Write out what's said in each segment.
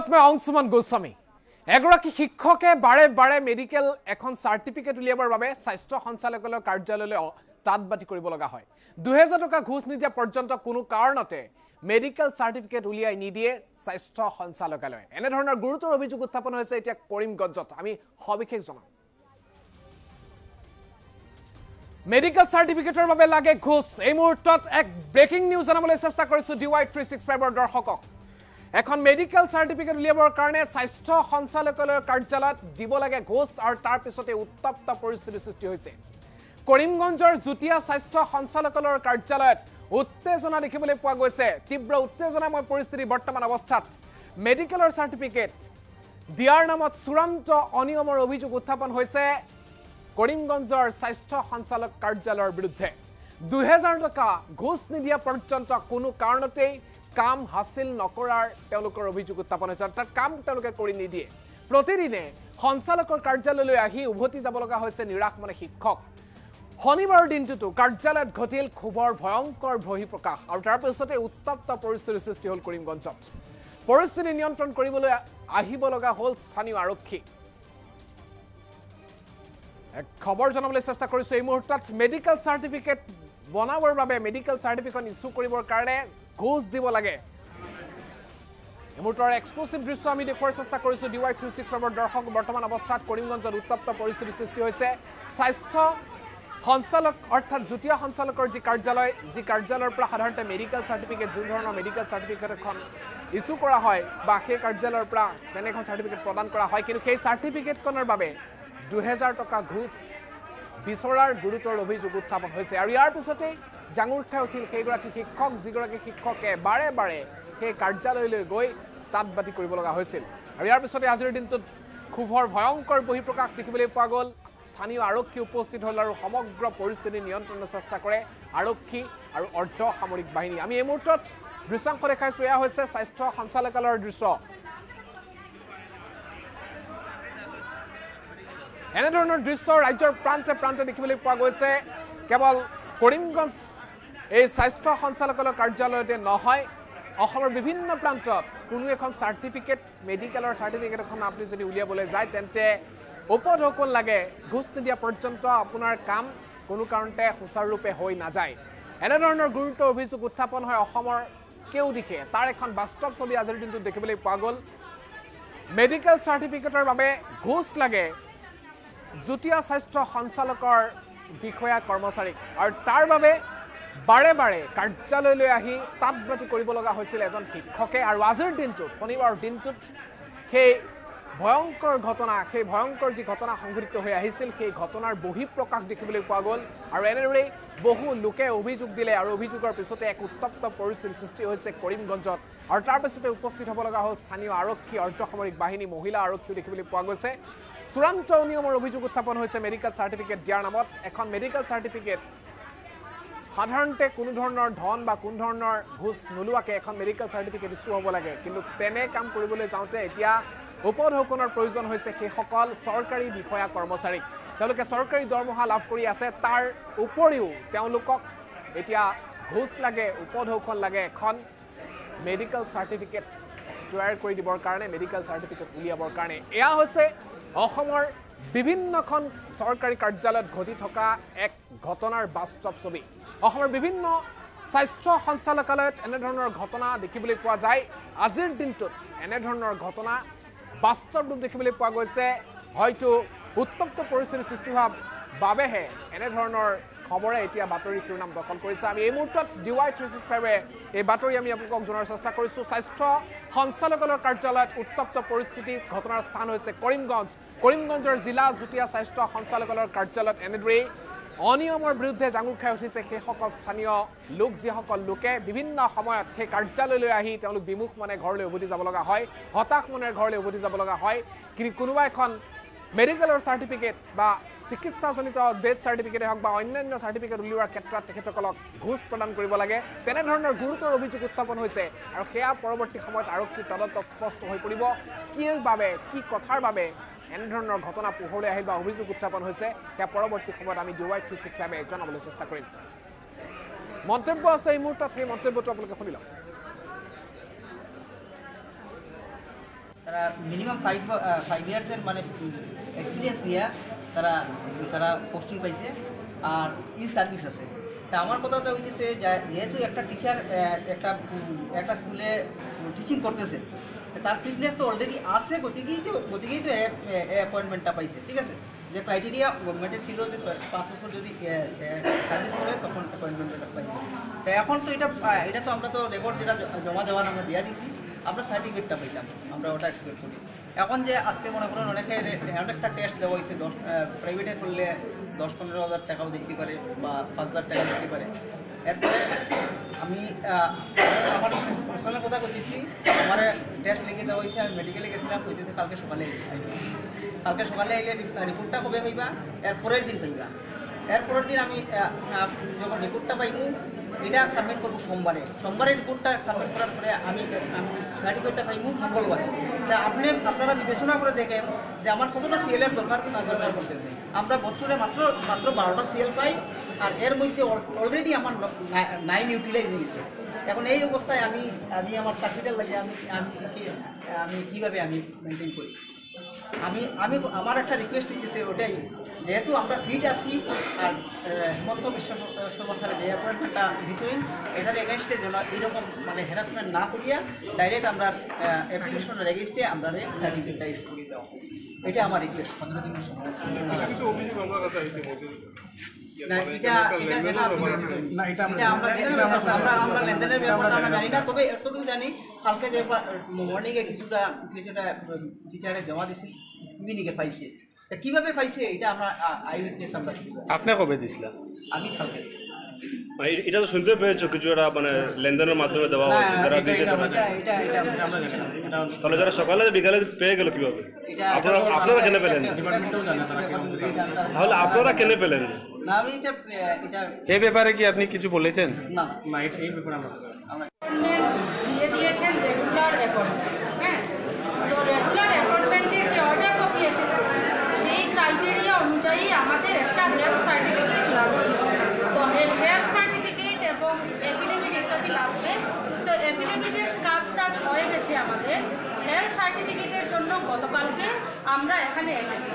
লগত মই অংশুমান গোস্বামী এগৰাকী শিক্ষকে বাৰে বাৰে মেডিকেল এখন সাৰ্টিফিকেট উলিয়াবৰ বাবে স্বাস্থ্য সঞ্চালকালয়ৰ কাৰ্যালয়লৈ তাতবাতি কৰিব লগা হয় 2000 টকা ঘুষ নিদিয়া পৰ্যন্ত কোনো কাৰণতে মেডিকেল সাৰ্টিফিকেট উলিয়াই নিদিয়ে স্বাস্থ্য সঞ্চালকালয় এনে ধৰণৰ গুৰুতৰ অভিযোগ উত্থাপন হৈছে এতিয়া কৰিমগঞ্জত আমি সবিশেষ জনাম মেডিকেল সাৰ্টিফিকেটৰ বাবে লাগে ঘুষ এই মুহূৰ্তত এক ব্ৰেকিং নিউজ জানাবলৈ চেষ্টা কৰিছো DY 365 ৰ দৰ্শকক এখন মেডিকেল সাৰ্টিফিকেট উলিয়াবৰ কাৰণে স্বাস্থ্য সঞ্চালকালয়ৰ কাৰ্যালয়ত দিব লাগে ঘুষ আৰু তাৰ পিছতে উত্তপ্ত পৰিস্থিতি সৃষ্টি হৈছে কৰিমগঞ্জৰ জুটিয়া স্বাস্থ্য সঞ্চালকালয়ৰ কাৰ্যালয়ত উত্তেজনা দেখিবলৈ পোৱা গৈছে তীব্ৰ উত্তেজনাময় পৰিস্থিতি বৰ্তমান অৱস্থাত মেডিকেলৰ সাৰ্টিফিকেট দিয়াৰ নামত চূড়ান্ত অনিয়মৰ অভিযোগ উত্থাপন হৈছে কৰিমগঞ্জৰ স্বাস্থ্য সঞ্চালক কাৰ্যালয়ৰ বিৰুদ্ধে 2000 টকা ঘুষ নিদিয়া পৰ্যন্ত কোনো কাৰণতেই কাম হাসিল নকৰাৰ তেওঁলোকৰ অভিযোগ উত্থাপন হৈছে অৰ্থাৎ কাম তেওঁলোকে কৰি নিদিয়ে প্ৰতিদিনে সঞ্চালকৰ কাৰ্যালয়লৈ আহি উভতি যাব লগা হৈছে নিৰাশ মানে শিক্ষক শনিবাৰৰ দিনটোতো কাৰ্যালয়ত ঘটিল খুবৰ ভয়ংকৰ বহিঃপ্ৰকাশ আৰু তাৰ পিছতে উত্তপ্ত পৰিস্থিতিৰ সৃষ্টি হ'ল কৰিমগঞ্জত পৰিস্থিতি নিয়ন্ত্ৰণ কৰিবলৈ আহিব লগা হ'ল স্থানীয় আৰক্ষী এক খবৰ জনাবলৈ চেষ্টা কৰিছো এই মুহূৰ্তত মেডিকেল সাৰ্টিফিকেট বনাবৰ বাবে মেডিকেল সাৰ্টিফিকেট ইস্যু কৰিবৰ কাৰণে ঘুষ দিব লাগে এমুটৰ এক্সক্লুসিভ দৃশ্য আমি দেখুৱাৰ চেষ্টা কৰিছো DY 365 ৰ দৰ্শক বৰ্তমান অৱস্থাত কৰিমগঞ্জত উত্তপ্ত পৰিস্থিতি সৃষ্টি হৈছে স্বাস্থ্য সঞ্চালক অৰ্থাৎ জুটিয়া সঞ্চালকৰ যি কাৰ্যালয়ৰ পৰা সাধাৰণতে মেডিকেল সাৰ্টিফিকেট যি ধৰণৰ মেডিকেল সাৰ্টিফিকেট এখন ইস্যু কৰা হয় বা সেই কাৰ্যালয়ৰ পৰা তেনেখন সাৰ্টিফিকেট প্ৰদান কৰা হয় কিন্তু সেই সাৰ্টিফিকেটখনৰ বাবে 2000 টকা ঘুষ বিচৰাৰ গুৰুতৰ অভিযোগ উত্থাপন হৈছে আৰু ইয়াৰ পিছতে জাঙুৰ খাই উঠিল সেইগৰাকী শিক্ষক যিগৰাকী শিক্ষকে বাৰে বাৰে সেই কাৰ্যালয়লৈ গৈ তাতবাতি কৰিব লগা হৈছিল আৰু ইয়াৰ পিছতে আজিৰ দিনটোত খুবৰ ভয়ংকৰ বহিঃপ্ৰকাশ দেখিবলৈ পোৱা গ'ল স্থানীয় আৰক্ষী উপস্থিত হ'ল আৰু সমগ্ৰ পৰিস্থিতি নিয়ন্ত্ৰণৰ চেষ্টা কৰে আৰক্ষী আৰু অৰ্ধ সামৰিক বাহিনী আমি এই মুহূৰ্তত দৃশ্যাংশ দেখাইছো এয়া হৈছে স্বাস্থ্য সঞ্চালকালয়ৰ দৃশ্য এনে ধৰণৰ দৃশ্য ৰাজ্যৰ প্ৰান্তে প্ৰান্তে দেখিবলৈ পোৱা গৈছে কেৱল কৰিমগঞ্জ এই স্বাস্থ্য সঞ্চালকালয়ৰ কাৰ্যালয়তে নহয় অসমৰ বিভিন্ন প্ৰান্তত কোনো এখন সাৰ্টিফিকেট মেডিকেলৰ সাৰ্টিফিকেট এখন আপুনি যদি উলিয়াবলৈ যায় তেন্তে উপঢৌকন লাগে ঘুষ নিদিয়া পৰ্যন্ত আপোনাৰ কাম কোনো কাৰণতে সুচাৰুৰূপে হৈ নাযায় এনে ধৰণৰ গুৰুতৰ অভিযোগ উত্থাপন হয় অসমৰ কেউ দিশে তাৰ এখন বাস্তৱ ছবি আজিৰ দিনটোত দেখিবলৈ পোৱা গ'ল মেডিকেল সাৰ্টিফিকেটৰ বাবে ঘুষ লাগে জুটিয়া স্বাস্থ্য সঞ্চালকৰ বিষয়া কৰ্মচাৰীক আৰু তাৰ বাবে বাৰে বাৰে কাৰ্যালয়লৈ আহি তাতবাতি কৰিব লগা হৈছিল এজন শিক্ষকে আৰু আজিৰ দিনটোত শনিবাৰৰ দিনটোত সেই ভয়ংকৰ ঘটনা সেই ভয়ংকৰ যি ঘটনা সংঘটিত হৈ আহিছিল সেই ঘটনাৰ বহিঃপ্ৰকাশ দেখিবলৈ পোৱা গ'ল আৰু এনেদৰে বহু লোকে অভিযোগ দিলে আৰু অভিযোগৰ পিছতে এক উত্তপ্ত পৰিস্থিতিৰ সৃষ্টি হৈছে কৰিমগঞ্জত আৰু তাৰ পিছতে উপস্থিত হ'ব লগা হ'ল স্থানীয় আৰক্ষী অৰ্ধসামৰিক বাহিনী মহিলা আৰক্ষীও দেখিবলৈ পোৱা গৈছে চূড়ান্ত নিয়মৰ অভিযোগ উত্থাপন হৈছে মেডিকেল সাৰ্টিফিকেট দিয়াৰ নামত এখন মেডিকেল সাৰ্টিফিকেট সাধাৰণতে কোনো ধৰণৰ ধন বা কোনো ধৰণৰ ঘুষ নোলোৱাকৈ এখন মেডিকেল সাৰ্টিফিকেট ইস্যু হ'ব লাগে কিন্তু তেনে কাম কৰিবলৈ যাওঁতে এতিয়া উপঢৌকনৰ প্ৰয়োজন হৈছে সেইসকল চৰকাৰী বিষয়া কৰ্মচাৰীক তেওঁলোকে চৰকাৰী দৰমহা লাভ কৰি আছে তাৰ উপৰিও তেওঁলোকক এতিয়া ঘুষ লাগে উপঢৌকন লাগে এখন মেডিকেল সাৰ্টিফিকেট তৈয়াৰ কৰি দিবৰ কাৰণে মেডিকেল সাৰ্টিফিকেট উলিয়াবৰ কাৰণে এয়া হৈছে অসমৰ বিভিন্নখন চৰকাৰী কাৰ্যালয়ত ঘটি থকা এক ঘটনাৰ বাস্তৱ ছবি অসমৰ বিভিন্ন স্বাস্থ্য সঞ্চালকালয়ত এনে ধৰণৰ ঘটনা দেখিবলৈ পোৱা যায় আজিৰ দিনটোত এনে ধৰণৰ ঘটনা বাস্তৱ ৰূপ দেখিবলৈ পোৱা গৈছে হয়তো উত্তপ্ত পৰিস্থিতিৰ সৃষ্টি হোৱা বাবেহে এনে ধৰণৰ খবৰে এতিয়া বাতৰি শিৰোনাম দখল কৰিছে আমি এই মুহূৰ্তত DY 365 এই বাতৰি আমি আপোনালোকক জনাৰ চেষ্টা কৰিছো স্বাস্থ্য সঞ্চালকালয়ৰ কাৰ্যালয়ত উত্তপ্ত পৰিস্থিতি ঘটনাৰ স্থান হৈছে কৰিমগঞ্জৰ জিলা জুটিয়া স্বাস্থ্য সঞ্চালকালয়ৰ কাৰ্যালয়ত এনেদৰে অনিয়মৰ বিৰুদ্ধে জাঙুৰ খাই উঠিছে সেইসকল স্থানীয় লোক যিসকল লোকে বিভিন্ন সময়ত সেই কাৰ্যালয়লৈ আহি তেওঁলোক বিমুখ মানে ঘৰলৈ উভতি যাব লগা হয় হতাশ মনেৰে ঘৰলৈ উভতি যাব লগা হয় কিন্তু কোনোবা এখন মেডিকেলৰ সাৰ্টিফিকেট বা চিকিৎসাজনিত ডেথ সাৰ্টিফিকেট হওক বা অন্যান্য সাৰ্টিফিকেট উলিওৱাৰ ক্ষেত্ৰত তেখেতসকলক ঘুষ প্ৰদান কৰিব লাগে তেনে ধৰণৰ গুৰুতৰ অভিযোগ উত্থাপন হৈছে আৰু সেয়া পৰৱৰ্তী সময়ত আৰক্ষীৰ তদন্তত স্পষ্ট হৈ পৰিব কিৰ বাবে কি কথাৰ বাবে এনে ধৰণৰ ঘটনা পোহৰলৈ আহিল বা অভিযোগ উত্থাপন হৈছে সেয়া পৰৱৰ্তী সময়ত আমি DY 365 জনাবলৈ চেষ্টা কৰিম মন্তব্য আছে এই মুহূৰ্তত সেই মন্তব্যটো আপোনালোকে শুনি লওক তারা মিনিমাম 5 ইয়ার্সের মানে এক্সপিরিয়েন্স নিয়ে তারা তারা পোস্টিং পাইছে আর ই সার্ভিস আছে। তা আমার কথাটা হইতেছে যেহেতু একটা টিচার একটা স্কুলে টিচিং করতেছে, তার ফিটনেস তো অলরেডি আছে, গতিকেই তো অ্যাপয়েন্টমেন্টটা পাইছে। ঠিক আছে, যে ক্রাইটেরিয়া গভর্নমেন্টের ছিল যে 5 বছর যদি সার্ভিস করে তখন অ্যাপয়েন্টমেন্টটা পাইবে। তা এখন তো এটা তো আমরা তো রেকর্ড যেটা জমা দেওয়ার আমরা দেওয়া দিছি, আমরা সার্টিফিকেটটা পাইতাম, আমরা ওটা এক্সপেক্ট করি। এখন যে আজকে মনে করেন অনেকটা টেস্ট দেওয়া হয়েছে, প্রাইভেটে করলে 10-15 হাজার টাকাও দেখতে পারে বা 5,000 টাকা দেখতে পারে। এরপরে আমি আমার পার্সোনাল কথা বলতেছি, আমার টেস্ট লিখে দেওয়া হয়েছে, আমি মেডিকেলে গেছিলাম, কইতেছে কালকে সকালে আইলে রিপোর্টটা কবে পাইবা, এর পরের দিন পাইবা। এর পরের দিন আমি যখন রিপোর্টটা পাইবো এটা সাবমিট করবো সোমবারে রিপোর্টটা সাবমিট করার পরে আমি সার্টিফিকেটটা পাইবো মঙ্গলবারে। তা আপনারা বিবেচনা করে দেখেন যে আমার কতটা সিএলের দরকার করতেছে। আমরা বছরে মাত্র 12টা সিএল পাই, আর এর মধ্যে অলরেডি আমার 9 ইউটিলাইজ হয়েছে। এখন এই অবস্থায় আমি আমার চাকরিটা লাগে আমি কীভাবে আমি মেনটেন করি। আমার একটা রিকোয়েস্ট দিতেছে ওটাই, যেহেতু আমরা ফিট আছি আর হিমন্ত বিশ্ব শর্মা স্যারের যে অ্যাপয়েন্টমেন্টটা দিছেন এটার এগেনস্টে যেন এইরকম মানে হ্যারাসমেন্ট না করিয়া ডাইরেক্ট আমরা অ্যাপ্লিকেশনের এগেনস্টে আমরা সার্টিফিকেটটা ইস্যু করে দেওয়া, এটা আমার রিকোয়েস্ট। আমরা লেনদেনের ব্যাপারটা আমরা জানি না, তবে এতটুকু জানি কালকে যে মর্নিংয়ে কিছুটা টিচারে জমা দিছি ইভিনিংয়ে পাইছে। কিভাবে পাইছে এটা আমরা আই উইটনেস আমরা। আপনি কবে দিছিলেন? আমি কালকে দিছি। এটা তো শুনতে পেয়েছো কিছু একটা মানে লেনদেনের মাধ্যমে দেওয়া হয়, তাহলে যারা সকালে বিকালে পেয়ে গেল কিভাবে? আপনারা কেন পেলেন? তাহলে আপনারা কেন পেলেন? না আমি এই ব্যাপারে কি আপনি কিছু বলেছেন? না এই ব্যাপারে আমরা দিয়ে দিয়েছেন রেগুলার অ্যাপয়েন্টমেন্ট। হ্যাঁ, তো রেগুলার অ্যাপয়েন্টমেন্টের যে অর্ডার কপি এসেছে সেই ক্রাইটেরিয়া অনুযায়ী আমাদের একটা হেলথ সার্টিফিকেট লাগবে। তো হেলথ সার্টিফিকেট এবং এফিডেভিট ইত্যাদি লাগবে। তো এফিডেভিটের কাজ হয়ে গেছে আমাদের। হেলথ সার্টিফিকেটের জন্য গতকালকে আমরা এখানে এসেছি।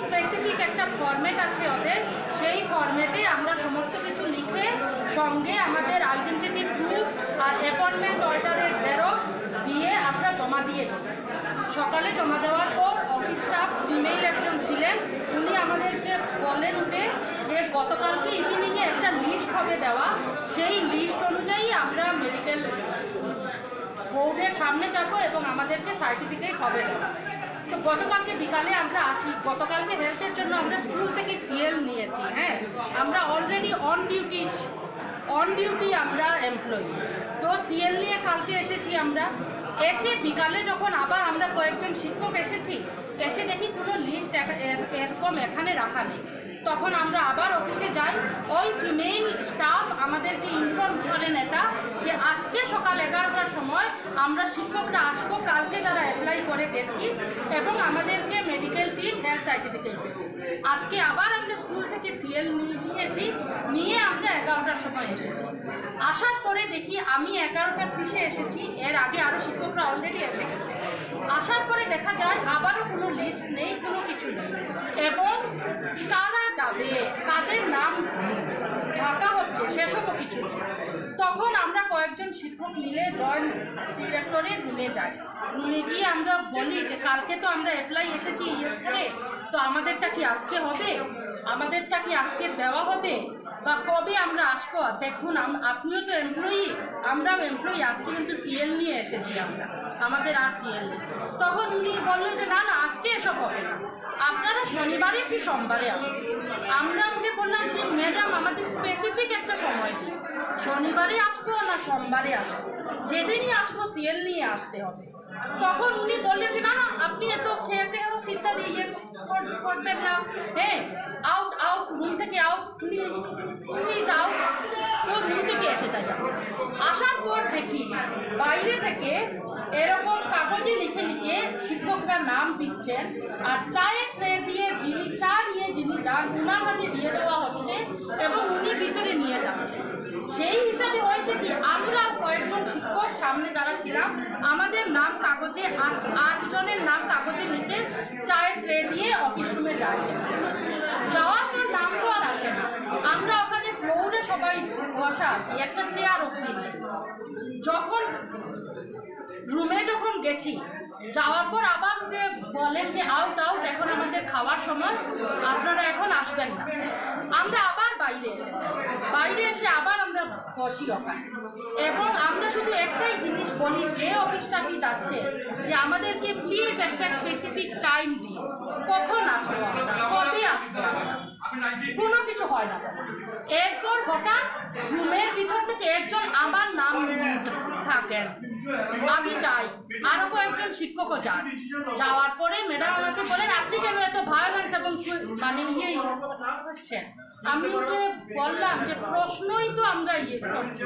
স্পেসিফিক একটা ফরম্যাট আছে ওদের, সেই ফরম্যাটে আমরা সমস্ত কিছু লিখে সঙ্গে আমাদের আইডেন্টিটি প্রুফ আর অ্যাপয়েন্টমেন্ট অর্ডারের জেরক্স দিয়ে আমরা জমা দিয়ে গেছি। সকালে জমা দেওয়ার পর অফিস স্টাফ ফিমেল একজন ছিলেন, উনি আমাদেরকে বলেন যে গতকালকে ইভিনিংয়ে একটা লিস্ট হবে দেওয়া, সেই লিস্ট অনুযায়ী আমরা মেডিকেল বোর্ডের সামনে যাবো এবং আমাদেরকে সার্টিফিকেট হবে দেওয়া। তো গতকালকে বিকালে আমরা আসি। গতকালকে হেলথের জন্য আমরা স্কুল থেকে সিএল নিয়েছি। হ্যাঁ, আমরা অলরেডি অন ডিউটি আমরা এমপ্লয়ি। তো সিএল নিয়ে কালকে এসেছি আমরা। এসে বিকালে যখন আবার আমরা কয়েকজন শিক্ষক এসে দেখি কোনো লিস্ট এরকম এখানে রাখা নেই। তখন আমরা আবার অফিসে যাই। ওই ফিমেল স্টাফ আমাদেরকে ইনফর্ম করেন এটা যে আজকে সকাল 11টার সময় আমরা শিক্ষকরা আসবো, কালকে যারা অ্যাপ্লাই করে গেছি, এবং আমাদেরকে মেডিকেল টিম হেলথ সার্টিফিকেট দেবে। আজকে আবার আমরা স্কুল থেকে সিএল নিয়ে আমরা 11টার সময় এসেছি। আসার পরে দেখি আমি 11টা 30-এ এসেছি, এর আগে আরও শিক্ষকরা অলরেডি এসে গেছে। আসার পরে দেখা যায় আবারও কোনো লিস্ট নেই, কোনো কিছু নেই, এবং কারা যাবে, কাদের নাম ঢাকা হচ্ছে সেসবও কিছু নেই। তখন আমরা কয়েকজন শিক্ষক মিলে জয়েন্ট ডিরেক্টরে রুমে যাই। রুমে গিয়ে আমরা বলি যে কালকে তো আমরা অ্যাপ্লাই এসেছি করে, তো আমাদেরটা কি আজকে হবে, আমাদেরটা কি আজকে দেওয়া হবে, বা কবে আমরা আসবো? দেখুন আপনিও তো এমপ্লয়ি, আমরাও এমপ্লয়ি, আজকে কিন্তু সিএল নিয়ে এসেছি আমাদের আর সিএল নেই। তখন উনি বললেন যে না আজকে এসব হবে না, আপনারা শনিবারে কি সোমবারে আসুন। আমরা উনি বললাম যে ম্যাডাম আমাদের স্পেসিফিক একটা সময় দিন, শনিবারে আসবো না সোমবারে আসবো, যেদিনই আসবো সিএল নিয়ে আসতে হবে। তখন উনি বললেন যে না আপনি এত খেয়ে ইত্যাদি করবেন না, হ্যাঁ আউট রুম থেকে আউট, প্লিজ আউট। তো রুম থেকে এসে যাই। আসার পর দেখি বাইরে থেকে এরকম কাগজে লিখে শিক্ষক শিক্ষকরা নাম দিচ্ছেন আর চায়ের ট্রে দিয়ে যিনি চা নিয়ে যিনি যান উনার হাতে দিয়ে দেওয়া হচ্ছে এবং উনি ভিতরে নিয়ে যাচ্ছেন। সেই হিসাবে হয়েছে কি, আমরা কয়েকজন শিক্ষক সামনে যারা ছিলাম আমাদের নাম কাগজে 8 জনের নাম কাগজে লিখে চায়ের ট্রে দিয়ে অফিস রুমে যায়। যাওয়ার পর নাম তো আর আসে না, আমরা ওখানে ফ্লোরে সবাই বসা আছি একটা চেয়ার অব্দি নেই। যখন রুমে যখন গেছি যাওয়ার পর আবার বলেন যে আউট আউট, এখন আমাদের খাওয়ার সময়, আপনারা এখন আসবেন না। আমরা আবার বাইরে এসেছি, বাইরে এসে আবার আমরা বসি ওখানে এবং আমরা শুধু একটাই জিনিস বলি যে অফিসটা কি যাচ্ছে যে আমাদেরকে প্লিজ একটা স্পেসিফিক টাইম দিন, কখন আসবো আমরা, কবে আসবো আমরা, কোনো কিছু হয় না। এরপর হঠাৎ রুমের ভিতর থেকে একজন আমার নাম থাকেন, আমি চাই, আরো কয়েকজন শিক্ষকও যান। যাওয়ার পরে ম্যাডাম আমাকে বলেন আপনি কেন এত ভায়োলেন্স এবং মানে ইয়ে হচ্ছেন। আমি ওকে বললাম যে প্রশ্নই তো আমরা ইয়ে করছি।